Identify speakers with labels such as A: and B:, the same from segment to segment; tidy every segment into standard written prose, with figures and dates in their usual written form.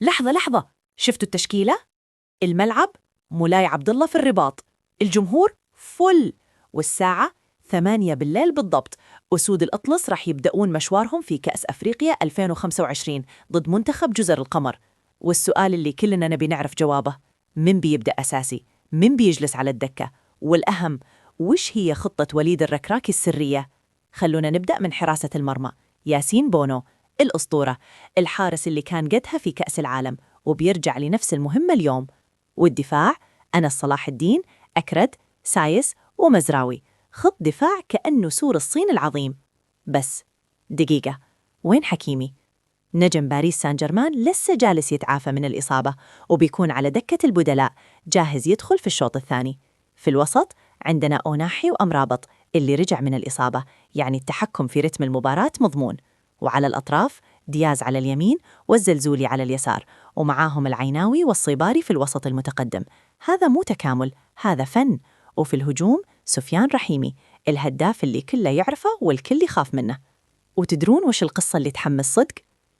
A: لحظة، شفتوا التشكيلة؟ الملعب مولاي عبد الله في الرباط، الجمهور فل، والساعة 8 بالليل بالضبط. أسود الأطلس رح يبدأون مشوارهم في كأس أفريقيا 2025 ضد منتخب جزر القمر. والسؤال اللي كلنا نبي نعرف جوابه، من بيبدأ أساسي؟ من بيجلس على الدكة؟ والأهم، وش هي خطة وليد الركراكي السرية؟ خلونا نبدأ من حراسة المرمى. ياسين بونو الأسطورة، الحارس اللي كان قدها في كأس العالم وبيرجع لنفس المهمة اليوم. والدفاع، أنس صلاح الدين، أكرد، سايس ومزراوي. خط دفاع كأنه سور الصين العظيم. بس دقيقة، وين حكيمي؟ نجم باريس سان جيرمان لسه جالس يتعافى من الإصابة وبيكون على دكة البدلاء جاهز يدخل في الشوط الثاني. في الوسط عندنا أوناحي وأمرابط اللي رجع من الإصابة، يعني التحكم في رتم المباراة مضمون. وعلى الأطراف دياز على اليمين والزلزولي على اليسار، ومعاهم العيناوي والصيباري في الوسط المتقدم. هذا مو تكامل، هذا فن. وفي الهجوم سفيان رحيمي، الهداف اللي كله يعرفه والكل يخاف منه. وتدرون وش القصة اللي تحمس صدق؟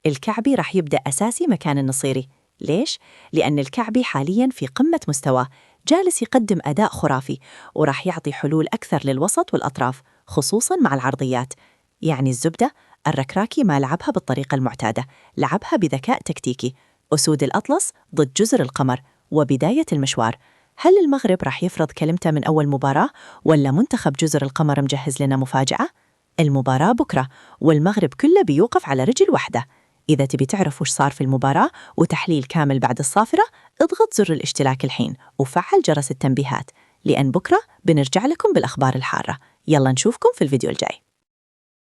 A: الكعبي رح يبدأ أساسي مكان النصيري. ليش؟ لأن الكعبي حالياً في قمة مستواه، جالس يقدم أداء خرافي، ورح يعطي حلول أكثر للوسط والأطراف، خصوصاً مع العرضيات. يعني الزبدة، الركراكي ما لعبها بالطريقة المعتادة، لعبها بذكاء تكتيكي. أسود الأطلس ضد جزر القمر، وبداية المشوار. هل المغرب رح يفرض كلمته من أول مباراة، ولا منتخب جزر القمر مجهز لنا مفاجأة؟ المباراة بكرة، والمغرب كله بيوقف على رجل واحدة. إذا تبي تعرف وش صار في المباراة وتحليل كامل بعد الصافرة، اضغط زر الاشتراك الحين وفعل جرس التنبيهات، لأن بكرة بنرجع لكم بالأخبار الحارة. يلا نشوفكم في الفيديو الجاي.